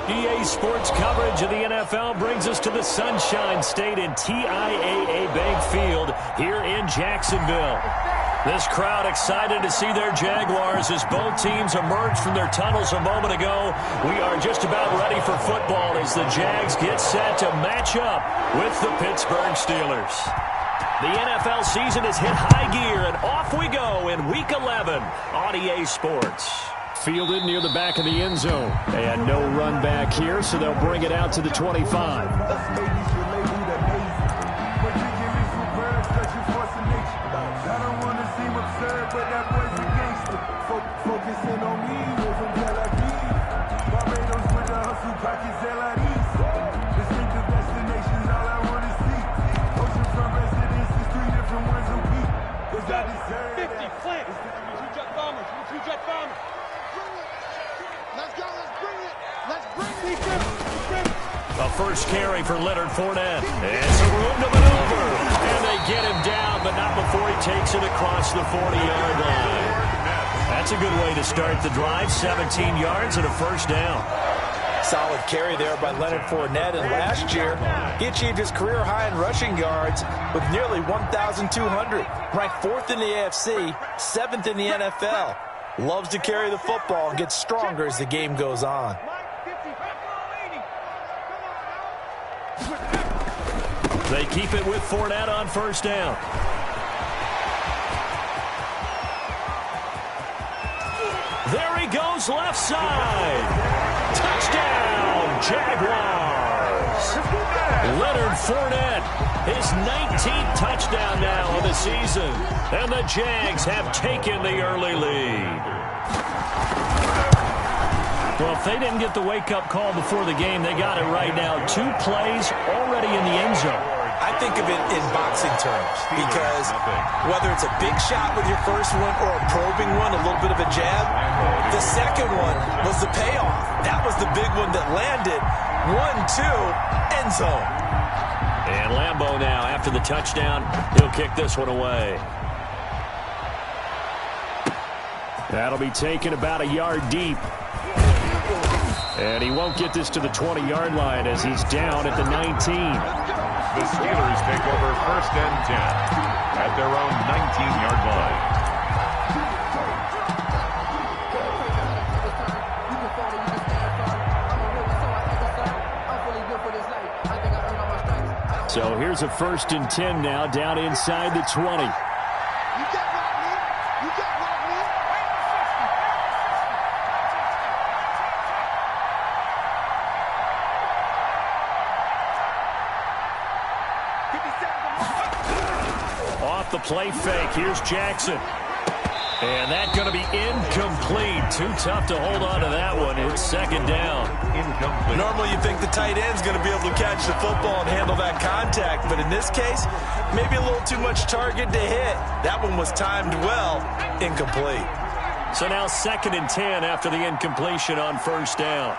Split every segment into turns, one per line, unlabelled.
EA Sports coverage of the NFL brings us to the Sunshine State and TIAA Bank Field here in Jacksonville. This crowd excited to see their Jaguars as both teams emerged from their tunnels a moment ago. We are just about ready for football as the Jags get set to match up with the Pittsburgh Steelers. The NFL season has hit high gear, and off we go in Week 11 on EA Sports. Fielded near the back of the end zone. They had no run back here, so they'll bring it out to the 25. A first carry for Leonard Fournette. And some room to maneuver. And they get him down, but not before he takes it across the 40-yard line. That's a good way to start the drive. 17 yards and a first down.
Solid carry there by Leonard Fournette. And last year, he achieved his career high in rushing yards with nearly 1,200. Ranked 4th in the AFC, 7th in the NFL. Loves to carry the football and gets stronger as the game goes on.
They keep it with Fournette on first down. There he goes, left side. Touchdown, Jaguars. Leonard Fournette, his 19th touchdown now of the season. And the Jags have taken the early lead. Well, if they didn't get the wake-up call before the game, they got it right now. 2 plays already in the end zone.
I think of it in boxing terms because whether it's a big shot with your first one or a probing one, a little bit of a jab, the second one was the payoff. That was the big one that landed. 1-2, end zone.
And Lambeau now, after the touchdown, he'll kick this one away. That'll be taken about a yard deep. And he won't get this to the 20-yard line as he's down at the 19.
The Steelers take over 1st and 10 at their own 19-yard
line. So here's a 1st and 10 now down inside the 20. The play fake. Here's Jackson. And that's going to be incomplete. Too tough to hold on to that one. It's 2nd down.
Incomplete.
Normally you think the tight end's going to be able to catch the football and handle that contact. But in this case, maybe a little too much target to hit. That one was timed well. Incomplete.
So now 2nd and 10 after the incompletion on first down.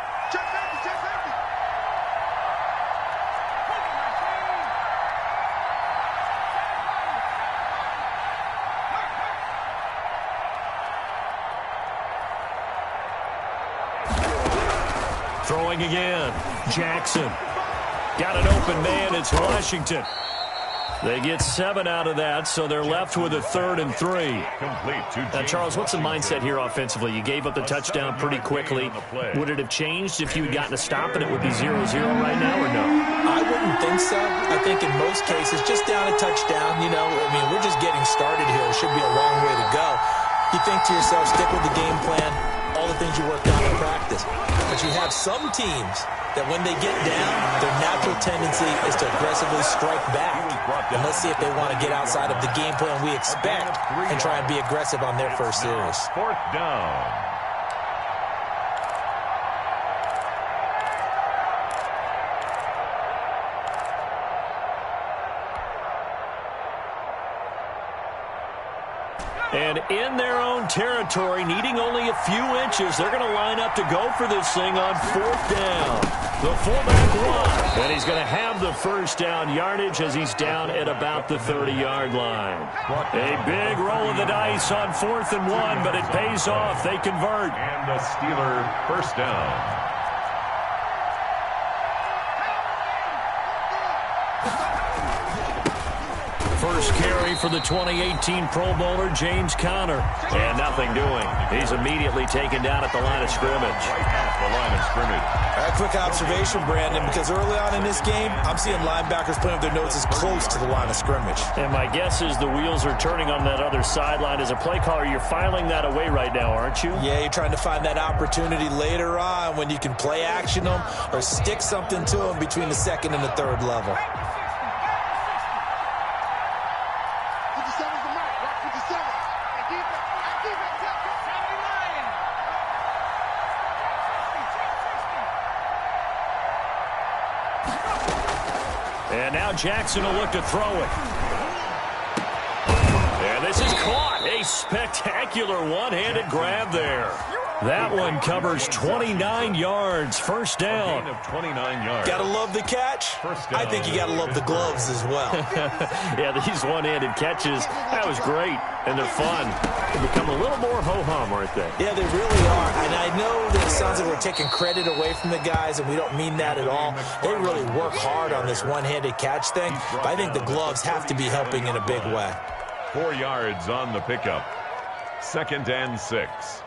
Throwing again. Jackson. Got an open man. It's Washington. They get 7 out of that, so they're left with a 3rd and 3. Now, Charles, what's the mindset here offensively? You gave up the touchdown pretty quickly. Would it have changed if you had gotten a stop and it would be 0-0 right now, or no?
I wouldn't think so. I think in most cases, just down a touchdown, you know, I mean, we're just getting started here. It should be a long way to go. You think to yourself, stick with the game plan, all the things you worked on in practice. But you have some teams that when they get down, their natural tendency is to aggressively strike back. And let's see if they want to get outside of the game plan we expect and try and be aggressive on their first series.
4th down.
And in their own territory, needing only a few inches, they're going to line up to go for this thing on 4th down. The fullback run, and he's going to have the first down yardage as he's down at about the 30-yard line. A big roll of the dice on 4th and 1, but it pays off. They convert.
And the Steeler first down.
first carry for the 2018 Pro Bowler, James Conner. And nothing doing. He's immediately taken down at the line of scrimmage.
The line of scrimmage.
A quick observation, Brandon, because early on in this game, I'm seeing linebackers putting up their noses close to the line of scrimmage.
And my guess is the wheels are turning on that other sideline. As a play caller, you're filing that away right now, aren't you?
Yeah, you're trying to find that opportunity later on when you can play action them or stick something to them between the second and the third level.
And now Jackson will look to throw it. And this is caught. A spectacular one-handed grab there. That one covers 29 yards. First down.
Gain of 29 yards.
Gotta love the catch. I think you gotta love the gloves as well.
Yeah, these one-handed catches, that was great. And they're fun. They become a little more ho-hum, aren't they?
Yeah, they really are. And I know that it sounds like we're taking credit away from the guys, and we don't mean that at all. They really work hard on this one-handed catch thing, but I think the gloves have to be helping in a big way.
4 yards on the pickup. 2nd and 6.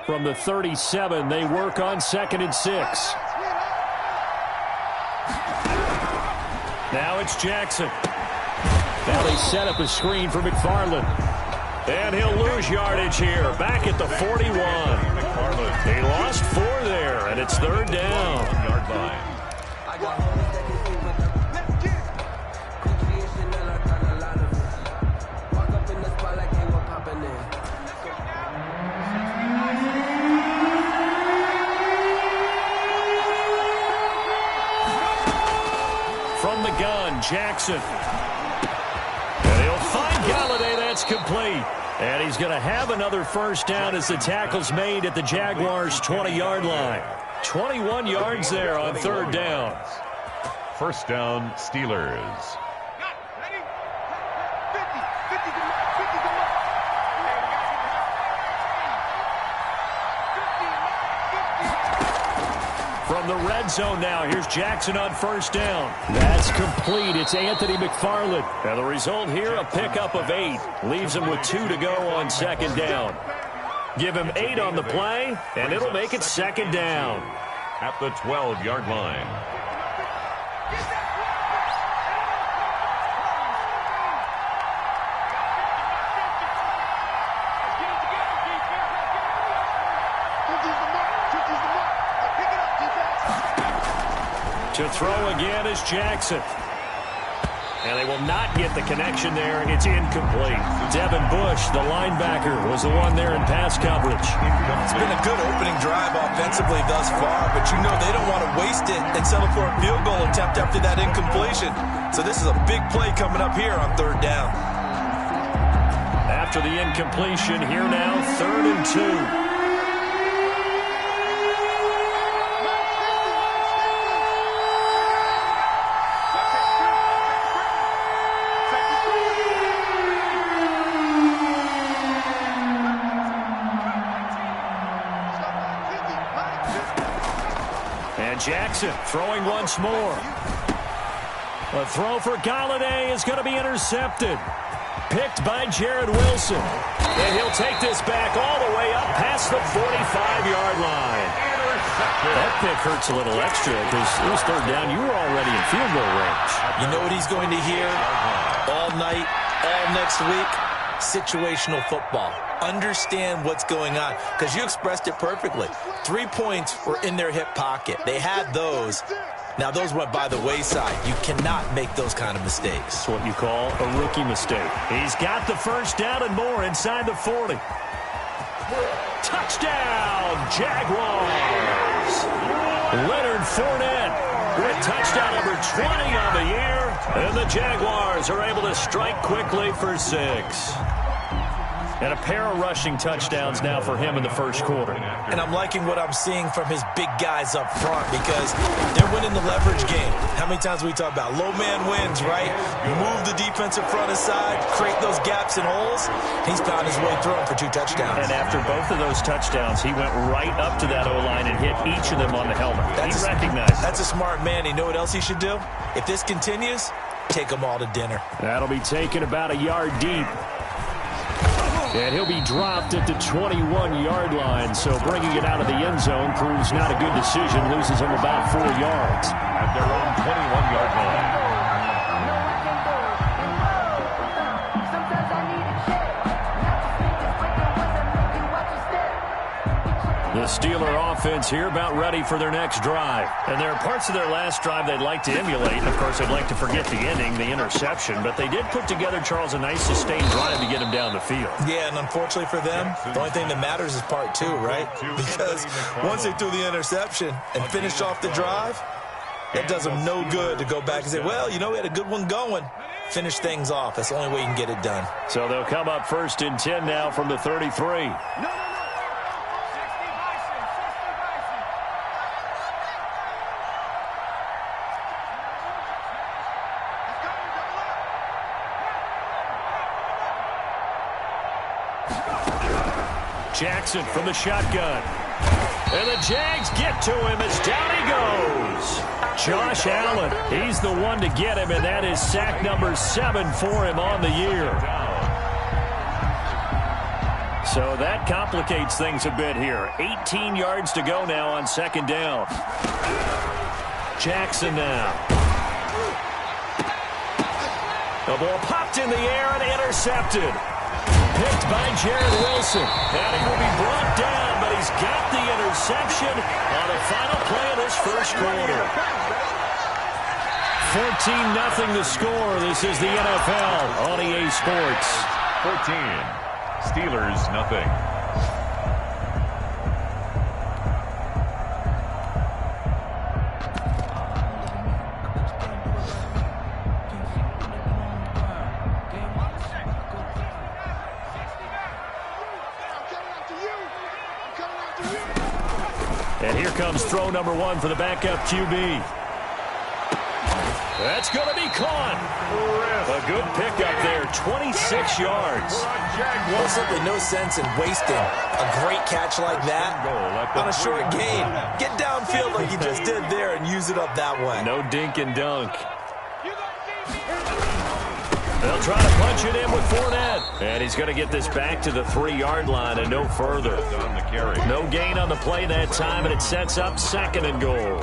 From the 37, they work on 2nd and 6. Now it's Jackson. Now they set up a screen for McFarland. And he'll lose yardage here. Back at the 41. He lost 4 there, and it's 3rd down.
1 yard line.
From the gun, Jackson. And he'll find Galladay. That's complete. And he's going to have another first down as the tackle's made at the Jaguars' 20-yard line. 21 yards there on 3rd down.
First down, Steelers.
From the red zone now, here's Jackson on first down. That's complete. It's Anthony McFarland. And the result here, a pickup of 8. Leaves him with 2 to go on 2nd down. Give him 8 on the play, and it'll make it 2nd down.
At the 12-yard line.
To throw again is Jackson. And they will not get the connection there. It's incomplete. Devin Bush, the linebacker, was the one there in pass coverage.
It's been a good opening drive offensively thus far, but you know they don't want to waste it and settle for a field goal attempt after that incompletion. So this is a big play coming up here on 3rd down.
After the incompletion, here now, 3rd and 2. Jackson throwing once more. A throw for Galladay is going to be intercepted. Picked by Jared Wilson. And he'll take this back all the way up past the 45-yard line. That pick hurts a little extra because it was 3rd down. You were already in field goal range.
You know what he's going to hear all night, all next week? Situational football. Understand what's going on, because you expressed it perfectly. 3 points were in their hip pocket. They had those. Now, those went by the wayside. You cannot make those kind of mistakes.
It's what you call a rookie mistake. He's got the first down and more inside the 40. Touchdown, Jaguars! Leonard Fournette with touchdown number 20 on the year. And the Jaguars are able to strike quickly for 6. And a pair of rushing touchdowns now for him in the first quarter.
And I'm liking what I'm seeing from his big guys up front because they're winning the leverage game. How many times we talk about low man wins, right? Move the defensive front aside, create those gaps and holes. He's found his way through them for 2 touchdowns.
And after both of those touchdowns, he went right up to that O-line and hit each of them on the helmet. He recognized.
That's a smart man. You know what else he should do? If this continues, take them all to dinner.
That'll be taken about a yard deep. And he'll be dropped at the 21-yard line. So bringing it out of the end zone proves not a good decision. Loses him about 4 yards.
At their own 21-yard line.
The Steeler offense here about ready for their next drive. And there are parts of their last drive they'd like to emulate. And, of course, they'd like to forget the ending, the interception. But they did put together, Charles, a nice sustained drive to get him down the field.
Yeah, and unfortunately for them, the only thing that matters is part 2, right? Because once they threw the interception and finished off the drive, it does them no good to go back and say, well, you know, we had a good one going. Finish things off. That's the only way you can get it done.
So they'll come up 1st and 10 now from the 33. Jackson from the shotgun. And the Jags get to him as down he goes. Josh Allen, he's the one to get him, and that is sack number 7 for him on the year. So that complicates things a bit here. 18 yards to go now on 2nd down. Jackson now. The ball popped in the air and intercepted. Picked by Jared Wilson. And he will be brought down, but he's got the interception on the final play of this first quarter. 14-0 the score. This is the NFL on EA Sports.
14. Steelers, nothing.
And here comes throw number 1 for the backup QB. That's going to be caught. A good pickup there, 26 yards.
Well, simply no sense in wasting a great catch like that on a short gain. Get downfield like you just did there and use it up that way.
No dink and dunk. They'll try to punch it in with Fournette. And he's going to get this back to the 3-yard line and no further. No gain on the play that time, and it sets up 2nd and goal.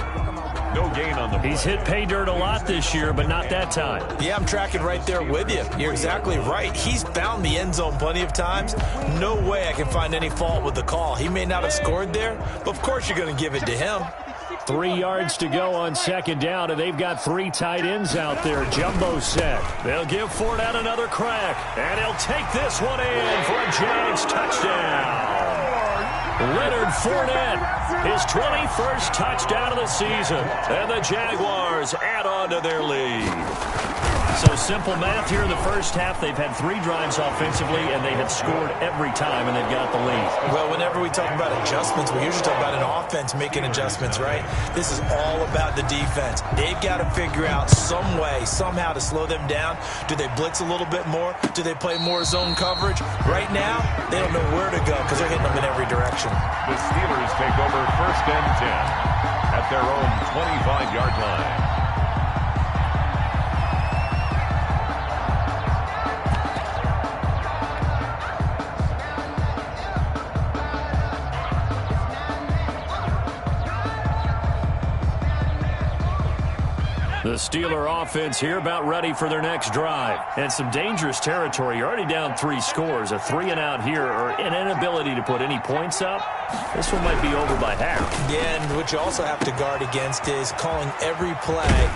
No gain on the play.
He's hit pay dirt a lot this year, but not that time.
Yeah, I'm tracking right there with you. You're exactly right. He's found the end zone plenty of times. No way I can find any fault with the call. He may not have scored there, but of course you're going to give it to him.
3 yards to go on 2nd down, and they've got 3 tight ends out there. Jumbo set. They'll give Fournette another crack, and he'll take this one in for a Jags touchdown. Leonard Fournette, his 21st touchdown of the season, and the Jaguars add on to their lead. So simple math here in the first half. They've had 3 drives offensively, and they have scored every time, and they've got the lead.
Well, whenever we talk about adjustments, we usually talk about an offense making adjustments, right? This is all about the defense. They've got to figure out some way, somehow to slow them down. Do they blitz a little bit more? Do they play more zone coverage? Right now, they don't know where to go because they're hitting them in every direction.
The Steelers take over 1st and 10 at their own 25-yard line.
The Steeler offense here about ready for their next drive. And some dangerous territory. You're already down 3 scores. A 3-and-out here or an inability to put any points up. This one might be over by half.
Yeah, and what you also have to guard against is calling every play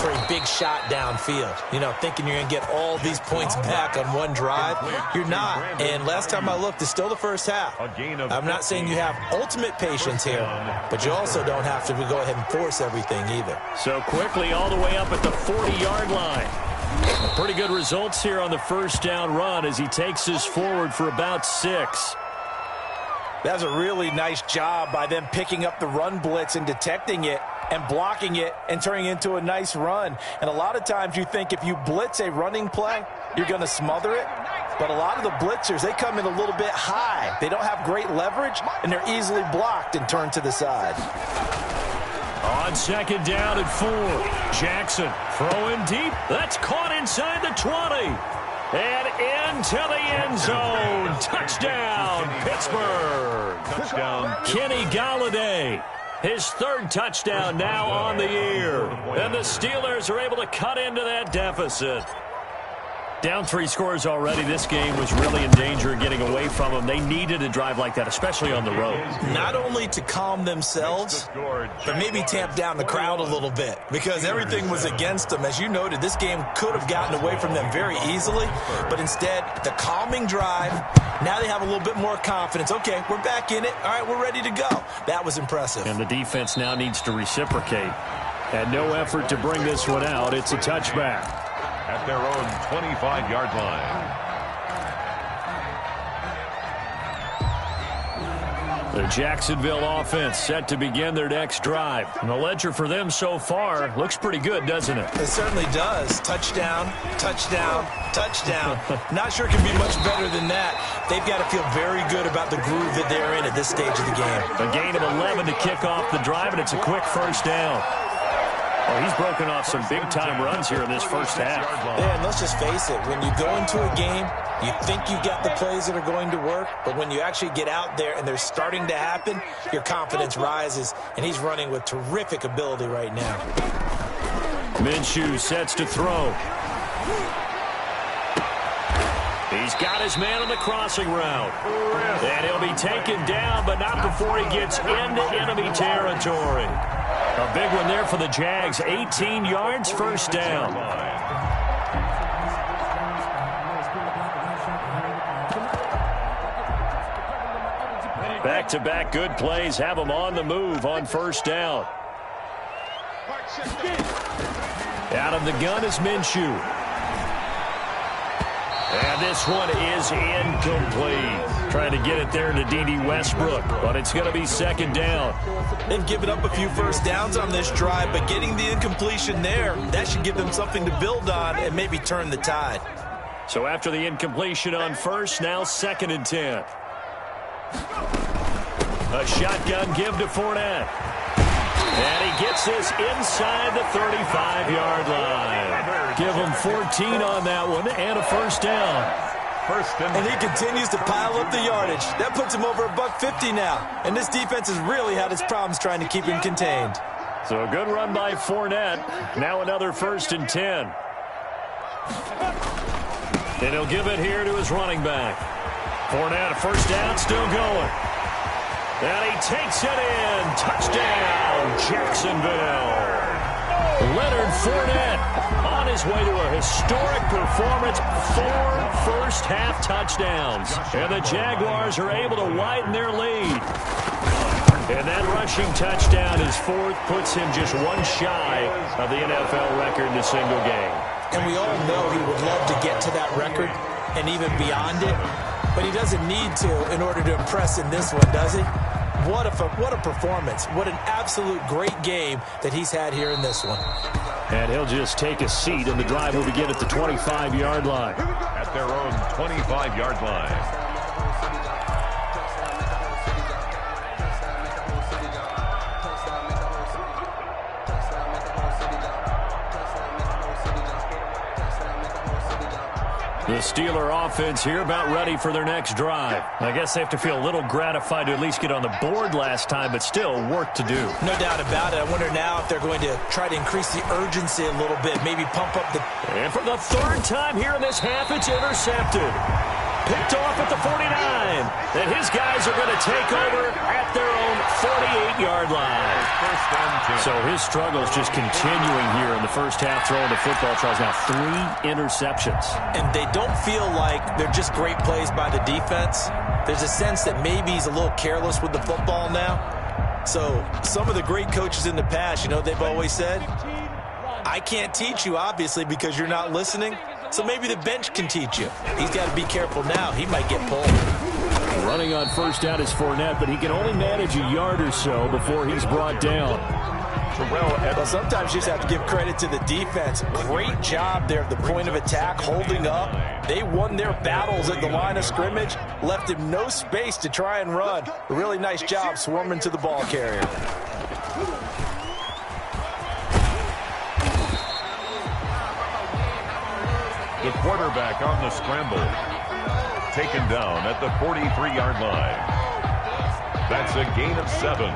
for a big shot downfield. You know, thinking you're going to get all these points back on one drive. You're not. And last time I looked, it's still the first half. I'm not saying you have ultimate patience here, but you also don't have to go ahead and force everything either.
So quickly all the way up at the 40-yard line. Pretty good results here on the first down run as he takes us forward for about 6.
That's a really nice job by them picking up the run blitz and detecting it and blocking it and turning it into a nice run. And a lot of times you think if you blitz a running play, you're going to smother it. But a lot of the blitzers, they come in a little bit high. They don't have great leverage, and they're easily blocked and turned to the side.
On second down and 4, Jackson throwing deep. That's caught inside the 20. And into the end zone. Touchdown, Pittsburgh.
Touchdown.
Kenny Golladay. His 3rd touchdown now on the year. And the Steelers are able to cut into that deficit. Down 3 scores already. This game was really in danger of getting away from them. They needed a drive like that, especially on the road.
Not only to calm themselves, but maybe tamp down the crowd a little bit because everything was against them. As you noted, this game could have gotten away from them very easily, but instead, the calming drive, now they have a little bit more confidence. Okay, we're back in it. All right, we're ready to go. That was impressive.
And the defense now needs to reciprocate. And no effort to bring this one out. It's a touchback.
At their own 25-yard line.
The Jacksonville offense set to begin their next drive. And the ledger for them so far looks pretty good, doesn't it?
It certainly does. Touchdown, touchdown, touchdown. Not sure it can be much better than that. They've got to feel very good about the groove that they're in at this stage of the game.
A gain of 11 to kick off the drive, and it's a quick first down. Well, he's broken off some big-time runs here in this first half.
Yeah, and let's just face it. When you go into a game, you think you got the plays that are going to work, but when you actually get out there and they're starting to happen, your confidence rises, and he's running with terrific ability right now.
Minshew sets to throw. He's got his man on the crossing route. And he'll be taken down, but not before he gets into enemy territory. A big one there for the Jags. 18 yards, first down. Back-to-back good plays have them on the move on first down. Out of the gun is Minshew. And this one is incomplete. Trying to get it there to D.D. Westbrook, but it's going to be second down.
They've given up a few first downs on this drive, but getting the incompletion there, that should give them something to build on and maybe turn the tide.
So after the incompletion on first, now second and 10. A shotgun give to Fournette. And he gets this inside the 35-yard line. Give him 14 on that one and a first down.
And he continues to pile up the yardage. That puts him over $150 now. And this defense has really had its problems trying to keep him contained.
So a good run by Fournette. Now another first and 10. And he'll give it here to his running back. Fournette, a first down, still going. And he takes it in. Touchdown, Jacksonville. Leonard Fournette on his way to a historic performance. 4 first-half touchdowns. And the Jaguars are able to widen their lead. And that rushing touchdown is 4th, puts him just one shy of the NFL record in a single game.
And we all know he would love to get to that record and even beyond it. But he doesn't need to in order to impress in this one, does he? What a performance. What an absolute great game that he's had here in this one.
And he'll just take a seat, and the drive will begin at the 25-yard line.
At their own 25-yard line.
The Steeler offense here about ready for their next drive. I guess they have to feel a little gratified to at least get on the board last time, but still work to do.
No doubt about it. I wonder now if they're going to try to increase the urgency a little bit, maybe pump up the...
And for the 3rd time here in this half, it's intercepted. Picked off at the 49. And his guys are going to take over at their own 48-yard line. So his struggles just continuing here in the first half, throwing the football. Tries now 3 interceptions.
And they don't feel like they're just great plays by the defense. There's a sense that maybe he's a little careless with the football now. So some of the great coaches in the past, you know, they've always said, I can't teach you, obviously, because you're not listening. So maybe the bench can teach you. He's got to be careful now. He might get pulled.
Running on first down is Fournette, but he can only manage a yard or so before he's brought down.
Well, sometimes you just have to give credit to the defense. Great job there at the point of attack, holding up. They won their battles at the line of scrimmage, left him no space to try and run. A really nice job swarming to the ball carrier.
The quarterback on the scramble. Taken down at the 43-yard line. That's a gain of 7.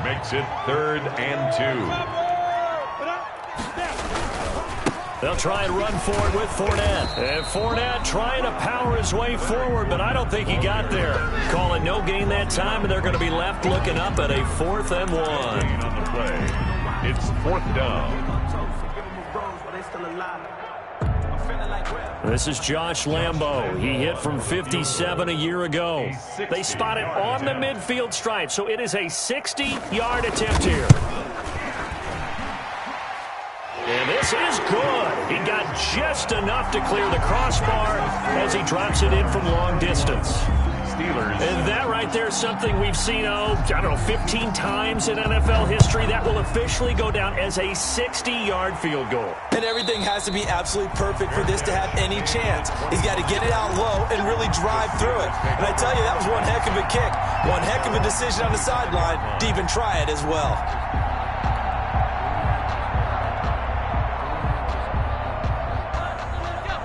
Makes it 3rd and 2.
They'll try and run forward with Fournette. And Fournette trying to power his way forward, but I don't think he got there. Calling no gain that time, and they're going to be left looking up at a 4th and 1.
Gain on the play. It's 4th down.
This is Josh Lambo. He hit from 57 a year ago. They spot it on the midfield stripe, so it is a 60-yard attempt here. And this is good. He got just enough to clear the crossbar as he drops it in from long distance.
Steelers.
And that right there is something we've seen, 15 times in NFL history. That will officially go down as a 60-yard field goal.
And everything has to be absolutely perfect for this to have any chance. He's got to get it out low and really drive through it. And I tell you, that was one heck of a kick. One heck of a decision on the sideline to even try it as well.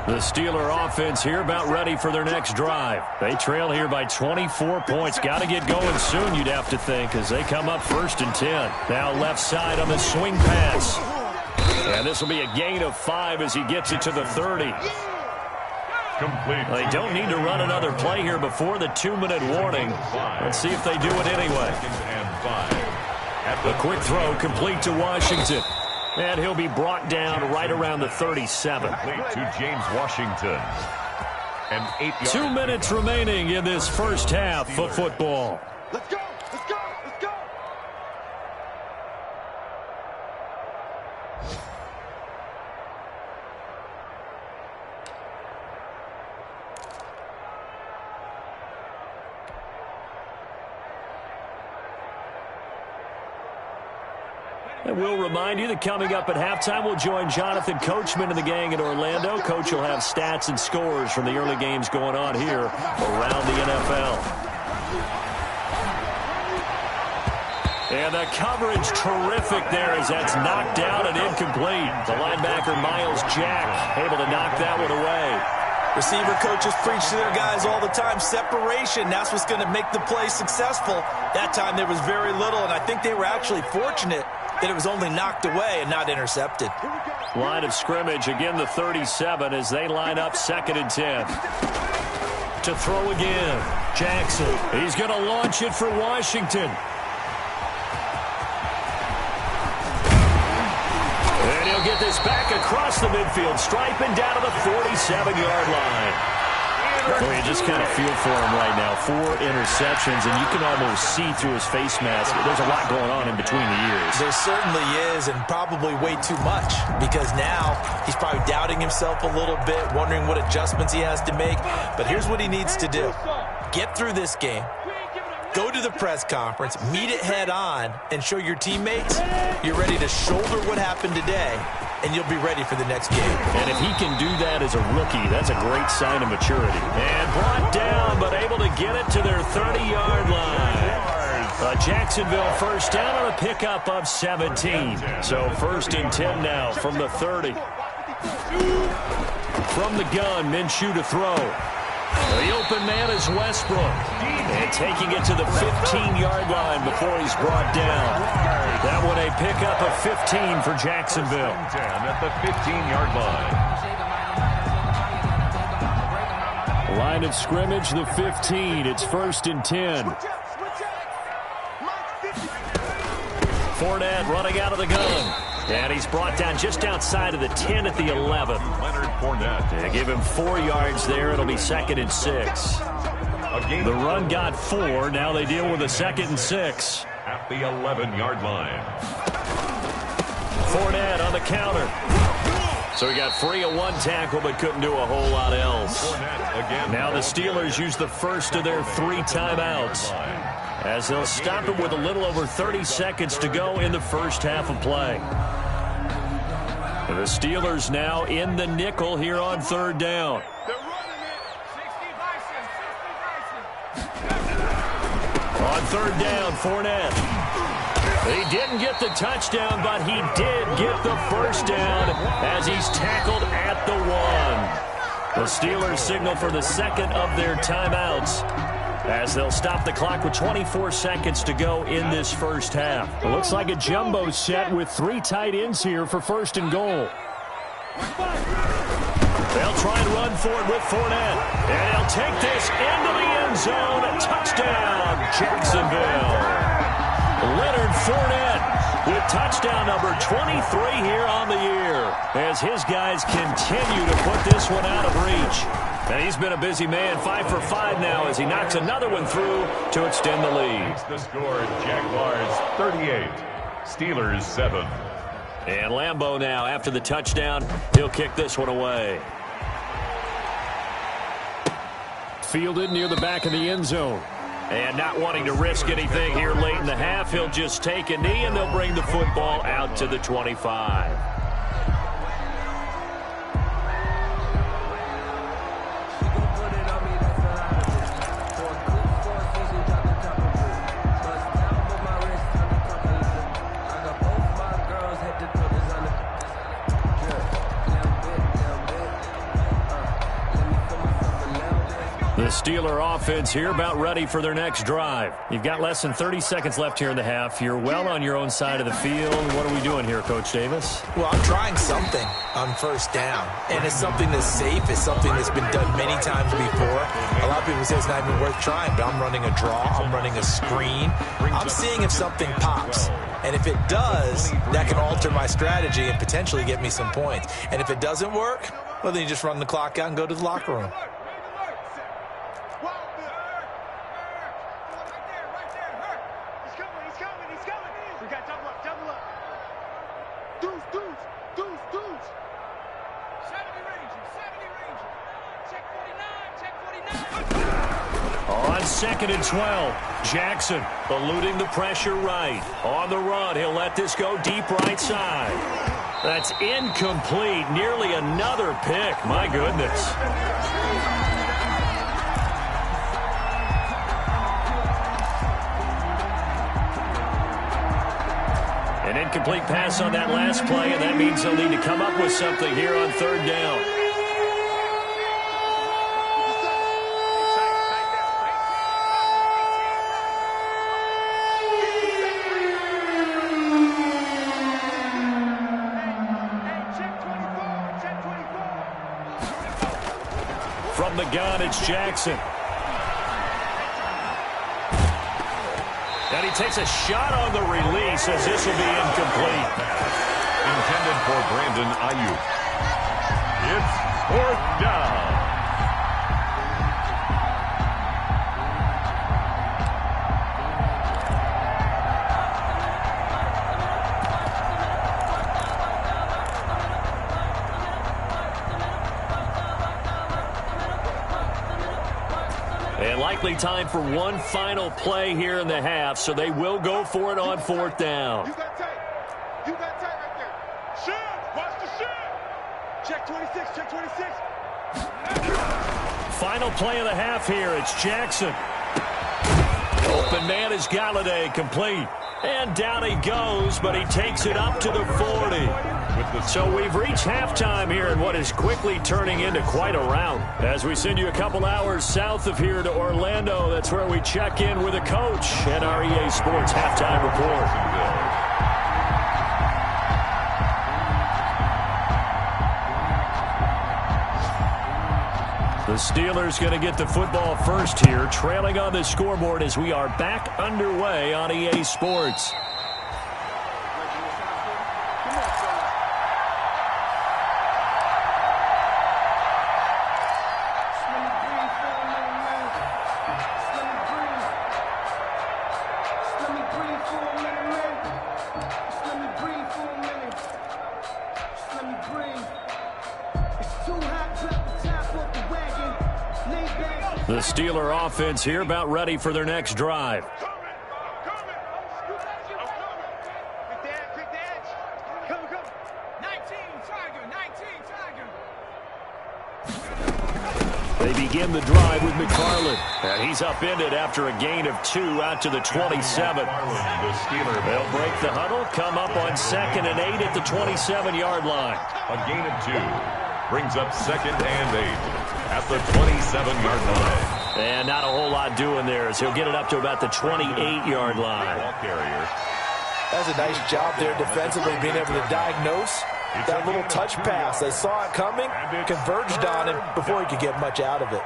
The Steeler offense here about ready for their next drive. They trail here by 24 points. Got to get going soon, you'd have to think, as they come up 1st and 10. Now left side on the swing pass. And this will be a gain of 5 as he gets it to the 30.
Complete.
They don't need to run another play here before the 2-minute warning. Let's see if they do it anyway. The quick throw complete to Washington. And he'll be brought down right around the 37.
To James Washington. And 8 yards.
2 minutes remaining in this first half of football.
Let's go! Let's go! Let's go!
And we'll remind you that coming up at halftime, we'll join Jonathan Coachman and the gang in Orlando. Coach will have stats and scores from the early games going on here around the NFL. And the coverage terrific there as that's knocked down and incomplete. The linebacker, Miles Jack, able to knock that one away.
Receiver coaches preach to their guys all the time. Separation, that's what's going to make the play successful. That time there was very little, and I think they were actually fortunate that it was only knocked away and not intercepted.
Line of scrimmage, again the 37 as they line up 2nd and 10. To throw again, Jackson. He's going to launch it for Washington. And he'll get this back across the midfield stripe and down to the 47-yard line. Well, you just kind of feel for him right now. 4 interceptions, and you can almost see through his face mask. There's a lot going on in between the ears.
There certainly is, and probably way too much, because now he's probably doubting himself a little bit, wondering what adjustments he has to make. But here's what he needs to do. Get through this game. Go to the press conference, meet it head on, and show your teammates you're ready to shoulder what happened today, and you'll be ready for the next game.
And if he can do that as a rookie, that's a great sign of maturity. And brought down, but able to get it to their 30-yard line. Jacksonville first down on a pickup of 17. So 1st and 10 now from the 30. From the gun, Minshew to throw. The open man is Westbrook. And taking it to the 15-yard line before he's brought down. That one a pickup of 15 for Jacksonville.
10 at the 15-yard line.
Line of scrimmage, the 15. It's 1st and 10. Fournette running out of the gun. And he's brought down just outside of the 10 at the 11.
Leonard Fournette.
They give him 4 yards there. It'll be 2nd and 6. The run got 4. Now they deal with a 2nd and 6.
At the 11-yard line.
Fournette on the counter. So he got free of one tackle but couldn't do a whole lot else. Now the Steelers use the first of their 3 timeouts, as they'll stop him with a little over 30 seconds to go in the first half of play. The Steelers now in the nickel here on 3rd down. On 3rd down, Fournette. He didn't get the touchdown, but he did get the first down as he's tackled at the 1. The Steelers signal for the second of their timeouts, as they'll stop the clock with 24 seconds to go in this first half.
It looks like a jumbo set with 3 tight ends here for 1st and goal.
They'll try and run for it with Fournette, and he'll take this into the end zone. A touchdown, Jacksonville. Leonard Fournette with touchdown number 23 here on the year, as his guys continue to put this one out of reach. And he's been a busy man, 5 for 5 now, as he knocks another one through to extend the lead.
The score, Jaguars 38, Steelers 7.
And Lambeau now, after the touchdown, he'll kick this one away.
Fielded near the back of the end zone.
And not wanting to risk anything here late in the half, he'll just take a knee, and they'll bring the football out to the 25. The Steeler offense here about ready for their next drive. You've got less than 30 seconds left here in the half. You're well on your own side of the field. What are we doing here, Coach Davis?
Well, I'm trying something on 1st down, and it's something that's safe. It's something that's been done many times before. A lot of people say it's not even worth trying, but I'm running a draw. I'm running a screen. I'm seeing if something pops. And if it does, that can alter my strategy and potentially get me some points. And if it doesn't work, well, then you just run the clock out and go to the locker room.
On 2nd and 12, Jackson eluding the pressure right. On the run, he'll let this go deep right side. That's incomplete. Nearly another pick. My goodness. An incomplete pass on that last play, and that means they'll need to come up with something here on 3rd down. From the gun, it's Jackson. And he takes a shot on the release, as this will be incomplete.
Intended for Brandon Ayuk. It's 4th down.
And likely time for one final play here in the half, so they will go for it on 4th down.
You got tight. You got tight right there. Shoot. Watch the shoot. Check 26. Check 26.
Final play of the half here. It's Jackson. Open man is Galladay, complete. And down he goes, but he takes it up to the 40. So we've reached halftime here in what is quickly turning into quite a rout. As we send you a couple hours south of here to Orlando, that's where we check in with a coach at our EA Sports Halftime Report. The Steelers going to get the football first here, trailing on the scoreboard as we are back underway on EA Sports. The Steeler offense here about ready for their next drive. They begin the drive with McFarland. And he's upended after a gain of 2 out to the 27. They'll break the huddle, come up on 2nd and 8 at the 27-yard line.
A gain of 2 brings up 2nd and 8 at the 27-yard line.
And not a whole lot doing there as he'll get it up to about the 28-yard line.
That's a nice job there defensively, being able to diagnose that little touch pass. They saw it coming, converged on him before he could get much out of it.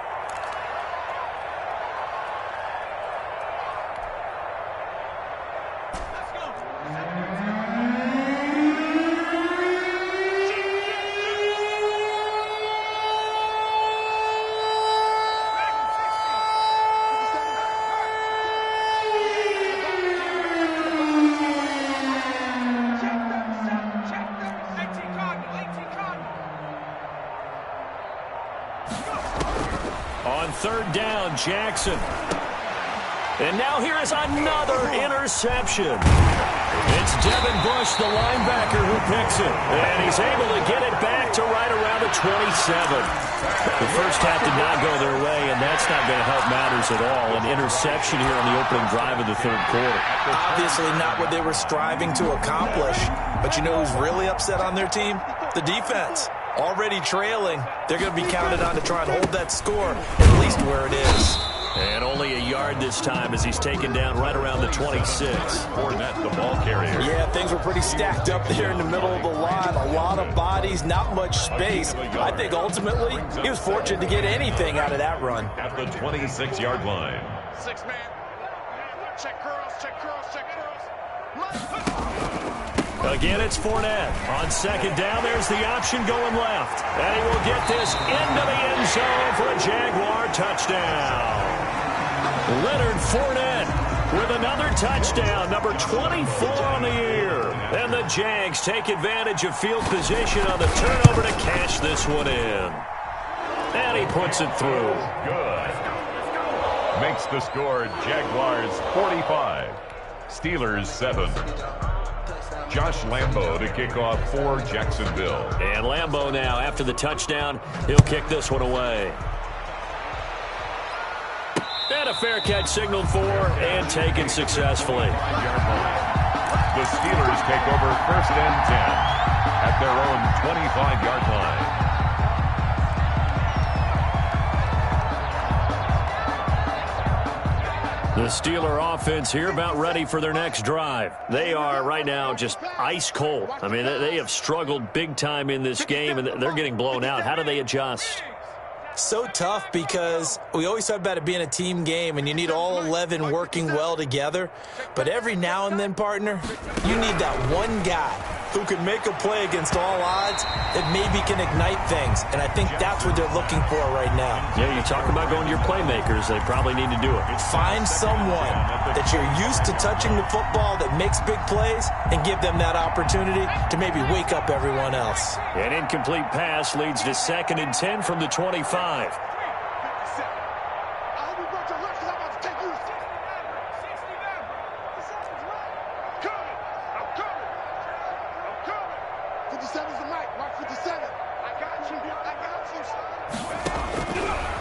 On 3rd down, Jackson. And now here is another interception. It's Devin Bush, the linebacker, who picks it. And he's able to get it back to right around the 27. The first half did not go their way, and that's not going to help matters at all. An interception here on the opening drive of the 3rd quarter.
Obviously not what they were striving to accomplish. But you know who's really upset on their team? The defense. Already trailing, they're going to be counted on to try and hold that score at least where it is.
And only a yard this time as he's taken down right around the 26.
Fournette, the ball carrier.
Yeah, things were pretty stacked up there in the middle of the line. A lot of bodies, not much space. I think ultimately he was fortunate to get anything out of that run.
At the 26-yard line.
6-man. Check curls, check curls, check curls.
Again, it's Fournette. On 2nd down, there's the option going left. And he will get this into the end zone for a Jaguar touchdown. Leonard Fournette with another touchdown, number 24 on the year. And the Jags take advantage of field position on the turnover to cash this one in. And he puts it through.
Good. Makes the score Jaguars 45, Steelers 7. Josh Lambo to kick off for Jacksonville.
And Lambo now, after the touchdown, he'll kick this one away. And a fair catch signaled for and taken successfully.
The Steelers take over 1st and 10 at their own 25-yard line.
The Steeler offense here about ready for their next drive. They are right now just ice cold. I mean, they have struggled big time in this game, and they're getting blown out. How do they adjust?
So tough because we always talk about it being a team game, and you need all 11 working well together. But every now and then, partner, you need that one guy who can make a play against all odds that maybe can ignite things. And I think that's what they're looking for right now.
Yeah, you talk about going to your playmakers. They probably need to do it.
Find someone that you're used to touching the football that makes big plays and give them that opportunity to maybe wake up everyone else.
An incomplete pass leads to 2nd and 10 from the 25.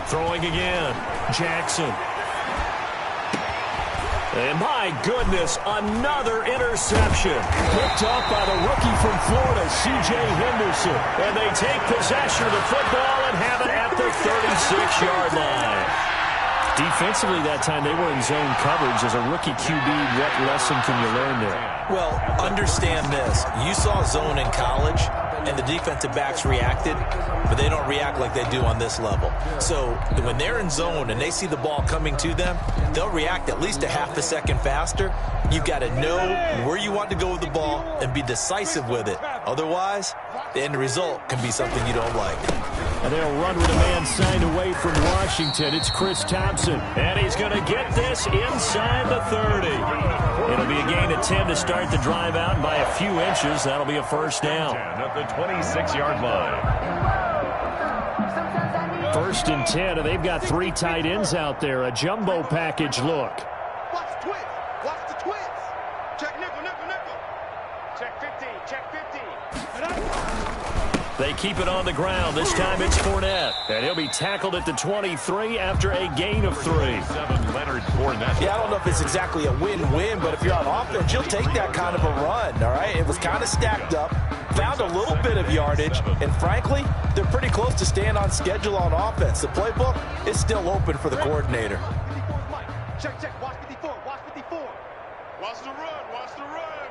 Throwing again, Jackson. And my goodness, another interception. Picked up by the rookie from Florida, C.J. Henderson. And they take possession of the football and have it at the 36-yard line. Defensively that time, they were in zone coverage. As a rookie QB, what lesson can you learn there?
Well, understand this. You saw zone in college, and the defensive backs reacted, but they don't react like they do on this level. So when they're in zone and they see the ball coming to them, they'll react at least a half a second faster. You've got to know where you want to go with the ball and be decisive with it. Otherwise, the end result can be something you don't like.
And they'll run with a man signed away from Washington. It's Chris Thompson.
And he's going to get this inside the 30. It'll be a gain of 10 to start the drive out, and by a few inches, that'll be a first down.
At the 26-yard line.
1st and 10, and they've got 3 tight ends out there. A jumbo package look.
Watch the twist. Watch the twist. Check nickel, nickel, nickel. Check 15, check 15.
They keep it on the ground. This time it's Fournette. And he'll be tackled at the 23 after a gain of 3.
Leonard Fournette.
Yeah, I don't know if it's exactly a win-win, but if you're on offense, you'll take that kind of a run, all right? It was kind of stacked up, found a little bit of yardage, and frankly, they're pretty close to staying on schedule on offense. The playbook is still open for the coordinator.
Check, check. Watch 54. Watch 54. Watch the run. Watch the run.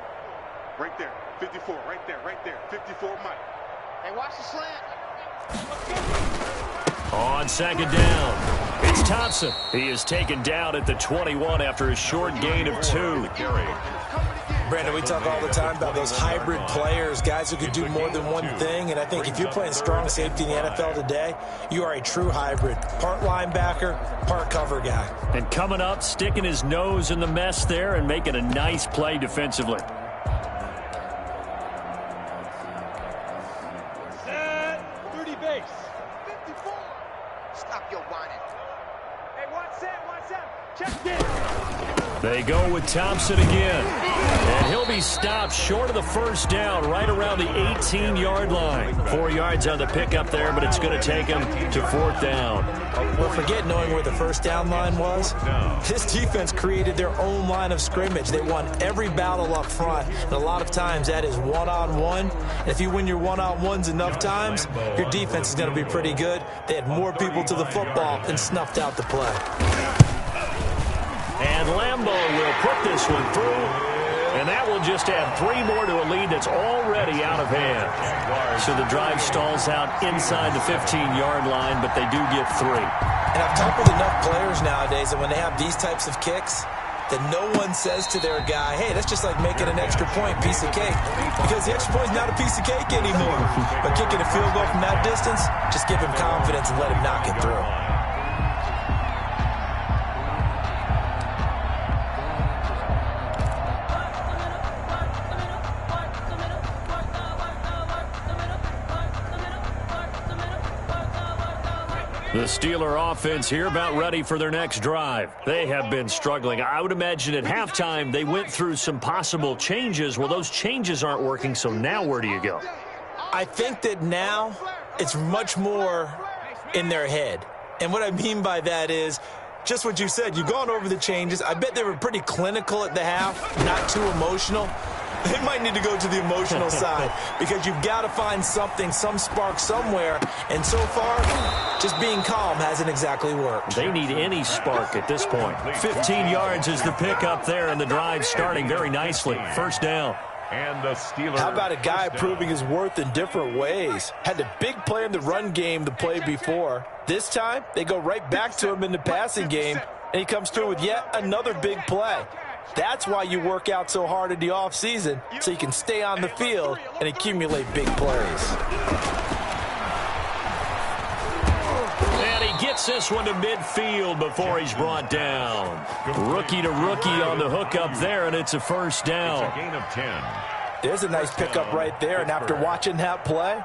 Right there. 54. Right there. Right there. 54 Mike. Hey, watch the slant.
On 2nd down, it's Thompson. He is taken down at the 21 after a short gain of 2.
Brandon, we talk all the time about those hybrid players, guys who can do more than one thing, and I think if you're playing strong safety in the NFL today, you are a true hybrid. Part linebacker, part cover guy.
And coming up, sticking his nose in the mess there and making a nice play defensively.
Set. 30 base. 54. Stop your whining. Hey, one set. Check this.
They go with Thompson again. And he'll be stopped short of the 1st down, right around the 18-yard line. 4 yards on the pickup there, but it's going to take him to 4th down.
Well, forget knowing where the 1st down line was. This defense created their own line of scrimmage. They won every battle up front, and a lot of times that is one-on-one. And if you win your one-on-ones enough times, your defense is going to be pretty good. They had more people to the football and snuffed out the play.
And Lambo will put this one through, and that will just add 3 more to a lead that's already out of hand. So the drive stalls out inside the 15-yard line, but they do get 3.
And I've talked with enough players nowadays that when they have these types of kicks, that no one says to their guy, hey, that's just like making an extra point, piece of cake. Because the extra point's not a piece of cake anymore. But kicking a field goal from that distance, just give him confidence and let him knock it through.
The Steeler offense here about ready for their next drive. They have been struggling. I would imagine at halftime they went through some possible changes. Well, those changes aren't working, so now where do you go?
I think that now it's much more in their head. And what I mean by that is just what you said. You've gone over the changes. I bet they were pretty clinical at the half, not too emotional. They might need to go to the emotional side because you've got to find something, some spark somewhere. And so far, just being calm hasn't exactly worked.
They need any spark at this point. 15 yards is the pickup there, and the drive starting very nicely. 1st down.
And the Steelers.
How about a guy proving his worth in different ways? Had a big play in the run game the play before. This time, they go right back to him in the passing game, and he comes through with yet another big play. That's why you work out so hard in the offseason, so you can stay on the field and accumulate big plays.
And he gets this one to midfield before he's brought down. Rookie to rookie on the hook up there, and it's a 1st down.
It's a gain of 10.
There's a nice pickup right there, and after watching that play,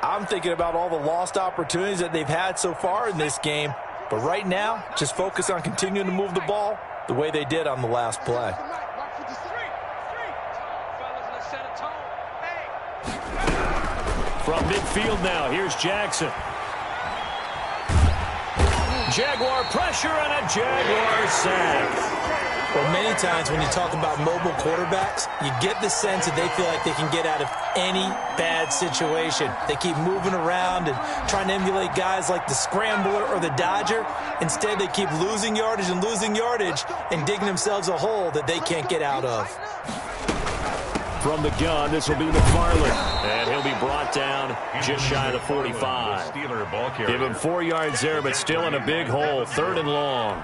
I'm thinking about all the lost opportunities that they've had so far in this game. But right now, just focus on continuing to move the ball the way they did on the last play.
From midfield now, here's Jackson. Jaguar pressure and a Jaguar sack.
Well, many times when you talk about mobile quarterbacks, you get the sense that they feel like they can get out of any bad situation. They keep moving around and trying to emulate guys like the Scrambler or the Dodger. Instead, they keep losing yardage and digging themselves a hole that they can't get out of.
From the gun, this will be McFarland. And he'll be brought down just shy of the 45. Give him 4 yards there, but still in a big hole. 3rd and long.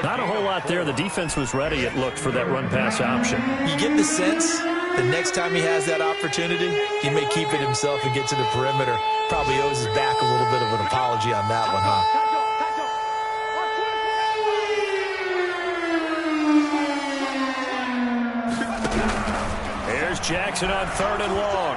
Not a whole lot there. The defense was ready, it looked, for that run-pass option.
You get the sense the next time he has that opportunity, he may keep it himself and get to the perimeter. Probably owes his back a little bit of an apology on that one, huh?
Here's Jackson on 3rd and long.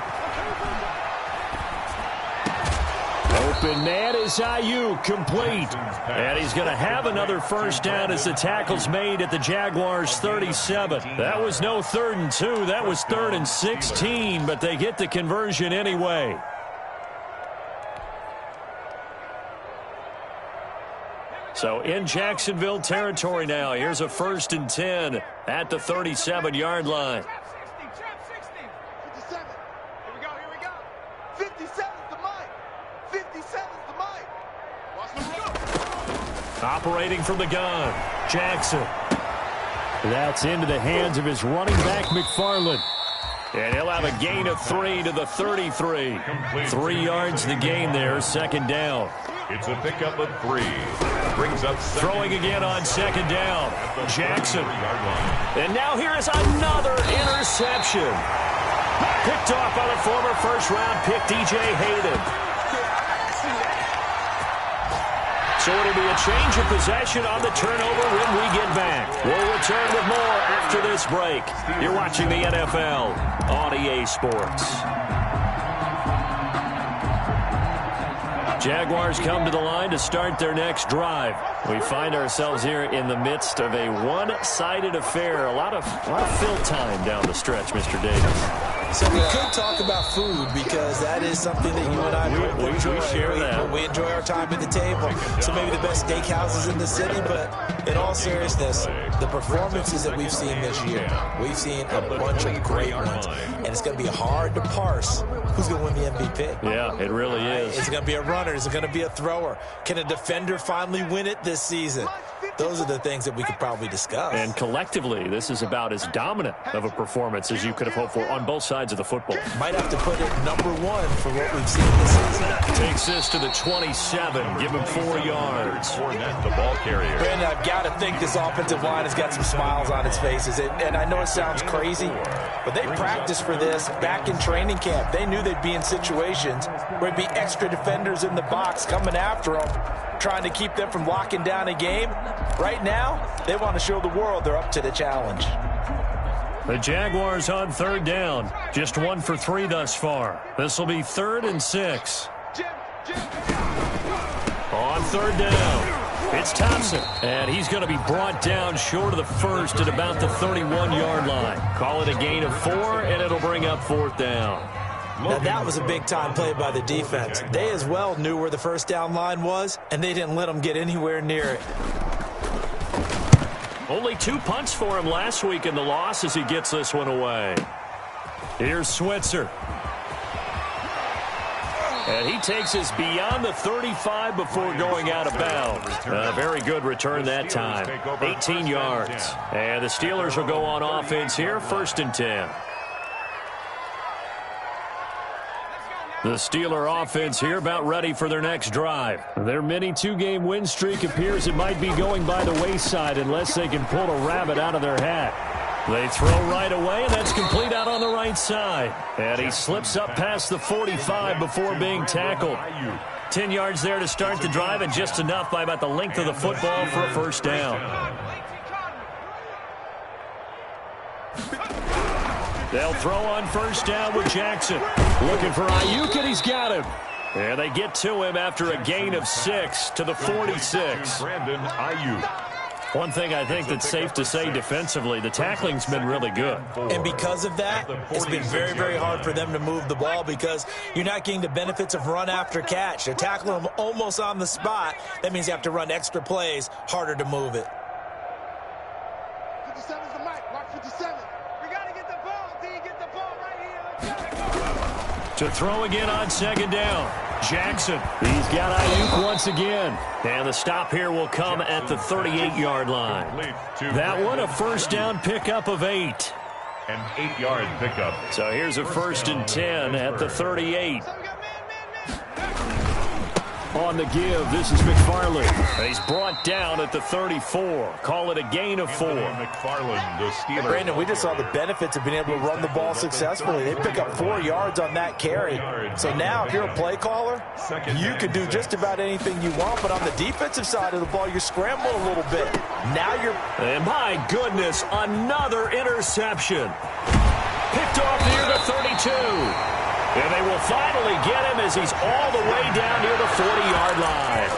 deep, and that is Ayuk complete. And he's going to have another first down as the tackle's made at the Jaguars' 37. That was no 3rd and 2. That was 3rd and 16, but they get the conversion anyway. So in Jacksonville territory now. Here's a 1st and 10 at the 37-yard line.
57. Here we go. 57's the mic. 57's the mic. Watch them go.
Operating from the gun, Jackson. That's into the hands of his running back, McFarland. And he'll have a gain of 3 to the 33. 3 yards the gain there, 2nd down.
It's a pickup of 3. Brings up
throwing again on 2nd down. Jackson. And now here is another interception. Picked off by the former first-round pick, DJ Hayden. So it'll be a change of possession on the turnover when we get back. We'll return with more after this break. You're watching the NFL on EA Sports. Jaguars come to the line to start their next drive. We find ourselves here in the midst of a one-sided affair. A lot of fill time down the stretch, Mr. Davis.
So we could talk about food because that is something that you and I enjoy.
We share that.
We enjoy our time at the table. So maybe the best steakhouses in the city, but in all seriousness, the performances that we've seen this year, we've seen a bunch of great ones. And it's going to be hard to parse who's going to win the MVP.
Yeah, it really is.
Is it going to be a runner? Is it going to be a thrower? Can a defender finally win it this season? Those are the things that we could probably discuss.
And collectively, this is about as dominant of a performance as you could have hoped for on both sides of the football.
Might have to put it #1 for what we've seen this season.
Takes this to the 27. Give him 4 yards.
The ball carrier.
Brandon, I've got to think this offensive line has got some smiles on its faces. And I know it sounds crazy, but they practiced for this back in training camp. They knew they'd be in situations where there'd be extra defenders in the box coming after them, trying to keep them from locking down a game. Right now, they want to show the world they're up to the challenge.
The Jaguars on 3rd down. Just 1 for 3 thus far. This will be 3rd and 6. On 3rd down, it's Thompson. And he's going to be brought down short of the first at about the 31-yard line. Call it a gain of 4, and it'll bring up 4th down.
Now, that was a big-time play by the defense. They as well knew where the first down line was, and they didn't let them get anywhere near it.
Only 2 punts for him last week in the loss as he gets this one away. Here's Switzer. And he takes us beyond the 35 before going out of bounds. A very good return that time. 18 yards. And the Steelers will go on offense here, 1st and 10. The Steeler offense here about ready for their next drive. Their mini 2-game win streak appears it might be going by the wayside unless they can pull a rabbit out of their hat. They throw right away, and that's complete out on the right side. And he slips up past the 45 before being tackled. 10 yards there to start the drive, and just enough by about the length of the football for a first down. They'll throw on first down with Jackson. Looking for Ayuk, and he's got him. And they get to him after a gain of 6 to the 46.
Brandon Ayuk.
One thing I think that's safe to say defensively, the tackling's been really good.
And because of that, it's been very, very hard for them to move the ball because you're not getting the benefits of run after catch. They're tackling them almost on the spot. That means you have to run extra plays, harder to move it.
57's the mic. Mark 57. We got to get the ball, D. Get the ball right here.
To throw again on 2nd down. Jackson, he's got Ayuk once again. And the stop here will come at the 38-yard line. That one, a first down pickup of 8.
An 8-yard pickup.
So here's a 1st and 10 at the 38. On the give, this is McFarland. He's brought down at the 34. Call it a gain of 4.
McFarland, the Steelers.
Brandon, we just saw the benefits of being able to run the ball successfully. They pick up 4 yards on that carry. So now, if you're a play caller, you can do just about anything you want. But on the defensive side of the ball, you're scrambling a little bit. Now you're...
And my goodness, another interception. Picked off near the 32. And they will finally get him as he's all the way down near the 40-yard line.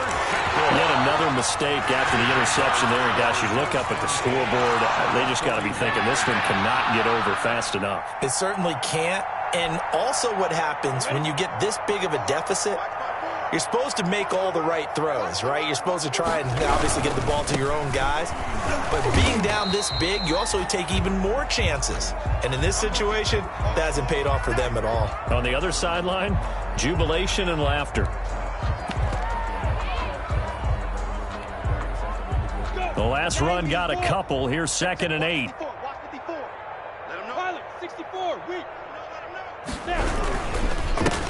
Yet another mistake after the interception there. And, gosh, you look up at the scoreboard, they just got to be thinking this one cannot get over fast enough.
It certainly can't. And also what happens when you get this big of a deficit, you're supposed to make all the right throws, right? You're supposed to try and obviously get the ball to your own guys. But being down this big, you also take even more chances. And in this situation, that hasn't paid off for them at all.
On the other sideline, jubilation and laughter. The last run got a couple. Here's 2nd and 8.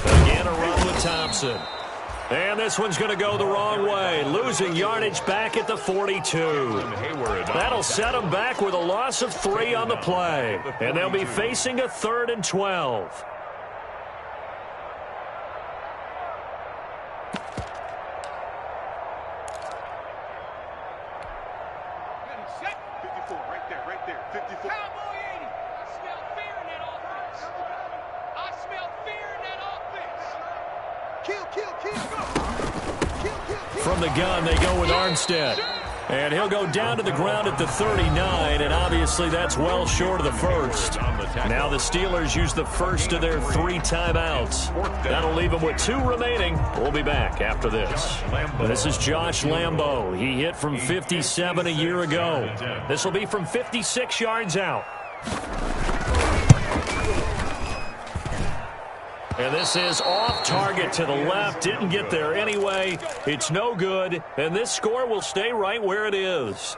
Again, a run with Thompson. And this one's going to go the wrong way. Losing yardage back at the 42. That'll set them back with a loss of 3 on the play. And they'll be facing a 3rd and 12. From the gun, they go with Armstead. And he'll go down to the ground at the 39, and obviously that's well short of the first. Now the Steelers use the first of their 3 timeouts. That'll leave them with 2 remaining. We'll be back after this. This is Josh Lambo. He hit from 57 a year ago. This will be from 56 yards out. And this is off target to the left. Didn't get there anyway. It's no good. And this score will stay right where it is.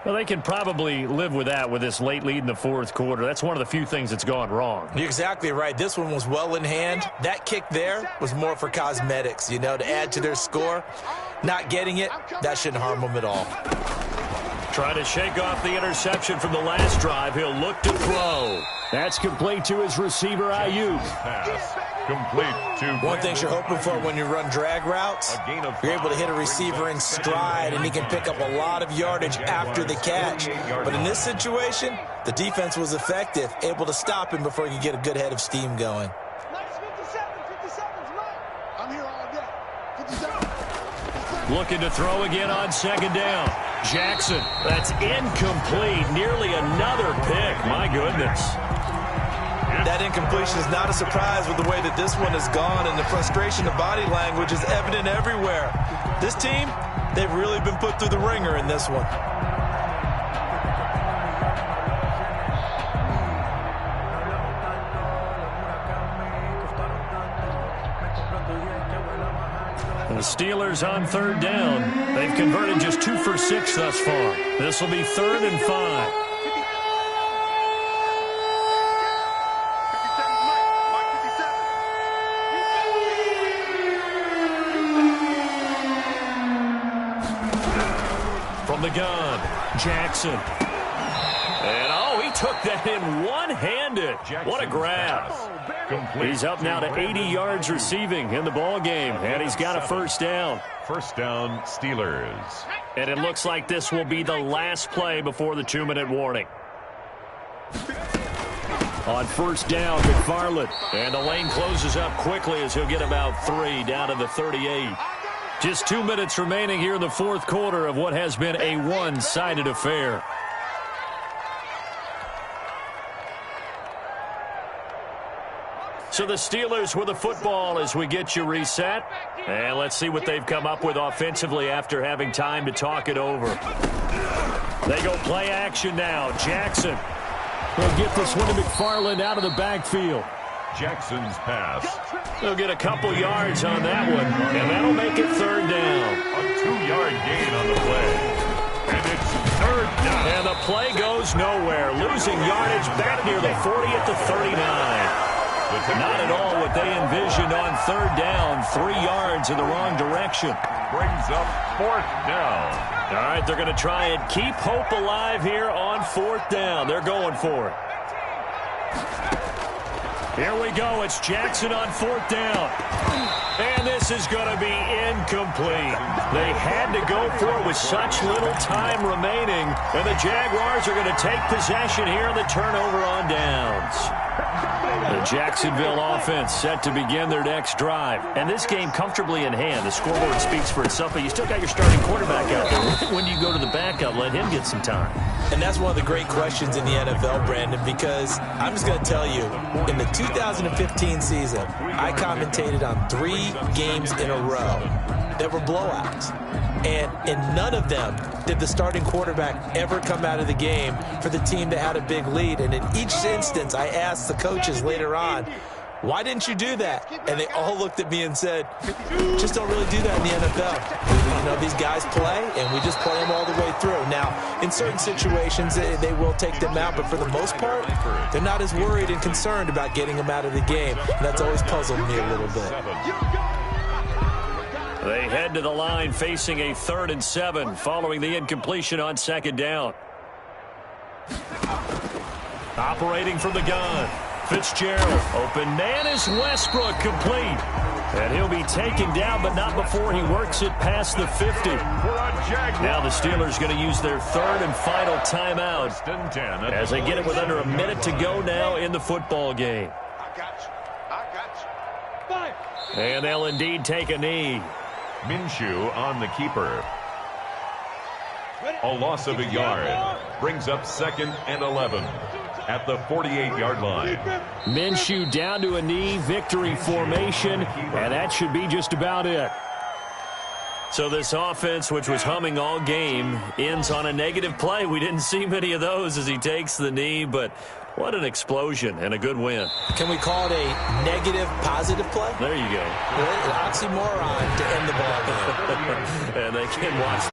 Well, they can probably live with that with this late lead in the 4th quarter. That's one of the few things that's gone wrong.
You're exactly right. This one was well in hand. That kick there was more for cosmetics, you know, to add to their score. Not getting it, that shouldn't harm them at all.
Trying to shake off the interception from the last drive. He'll look to throw. That's complete to his receiver, Ayuk.
Pass complete to
one thing you're hoping for when you run drag routes, you're able to hit a receiver in stride, and he can pick up a lot of yardage after the catch. But in this situation, the defense was effective, able to stop him before he could get a good head of steam going.
Looking to throw again on 2nd down. Jackson, that's incomplete. Nearly another pick. My goodness.
That incompletion is not a surprise with the way that this one has gone, and the frustration of body language is evident everywhere. This team, they've really been put through the ringer in this one.
The Steelers on 3rd down. They've converted just 2 for 6 thus far. This will be 3rd and 5. From the gun, Jackson. And, oh, he took that in one-handed. What a grab. He's up now to 80 yards receiving in the ball game, and he's got a 1st down.
1st down, Steelers.
And it looks like this will be the last play before the 2-minute warning. On 1st down, McFarland. And the lane closes up quickly as he'll get about 3 down to the 38. Just 2 minutes remaining here in the 4th quarter of what has been a one-sided affair. So the Steelers with the football as we get you reset. And let's see what they've come up with offensively after having time to talk it over. They go play action now. Jackson will get this one to McFarland out of the backfield.
Jackson's pass.
They'll get a couple yards on that one, and that'll make it 3rd down.
A 2-yard gain on the play. And it's 3rd down.
And the play goes nowhere. Losing yardage back near the 40 at the 39. Not at all what they envisioned on 3rd down. 3 yards in the wrong direction.
Brings up 4th down.
All right, they're going to try and keep hope alive here on 4th down. They're going for it. Here we go. It's Jackson on 4th down. And this is going to be incomplete. They had to go for it with such little time remaining. And the Jaguars are going to take possession here on the turnover on downs. The Jacksonville offense set to begin their next drive.
And this game comfortably in hand. The scoreboard speaks for itself, but you still got your starting quarterback out there. When do you go to the backup? Let him get some time.
And that's one of the great questions in the NFL, Brandon, because I'm just going to tell you, in the 2015 season, I commentated on 3 games in a row that were blowouts. And in none of them did the starting quarterback ever come out of the game for the team that had a big lead. And in each instance, I asked the coaches later on, why didn't you do that? And they all looked at me and said, just don't really do that in the NFL. You know, these guys play, and we just play them all the way through. Now, in certain situations, they will take them out, but for the most part, they're not as worried and concerned about getting them out of the game. And that's always puzzled me a little bit.
They head to the line facing a 3rd and 7 following the incompletion on 2nd down. Operating from the gun. Fitzgerald. Open man is Westbrook, complete. And he'll be taken down, but not before he works it past the 50. Now the Steelers going to use their 3rd and final timeout as they get it with under a minute to go now in the football game. And they'll indeed take a knee.
Minshew on the keeper. A loss of a yard brings up 2nd and 11 at the 48-yard line.
Minshew down to a knee, victory formation, and that should be just about it. So this offense, which was humming all game, ends on a negative play. We didn't see many of those as he takes the knee, but what an explosion and a good win.
Can we call it a negative positive play?
There you go.
An oxymoron to end the ball game.
And they can watch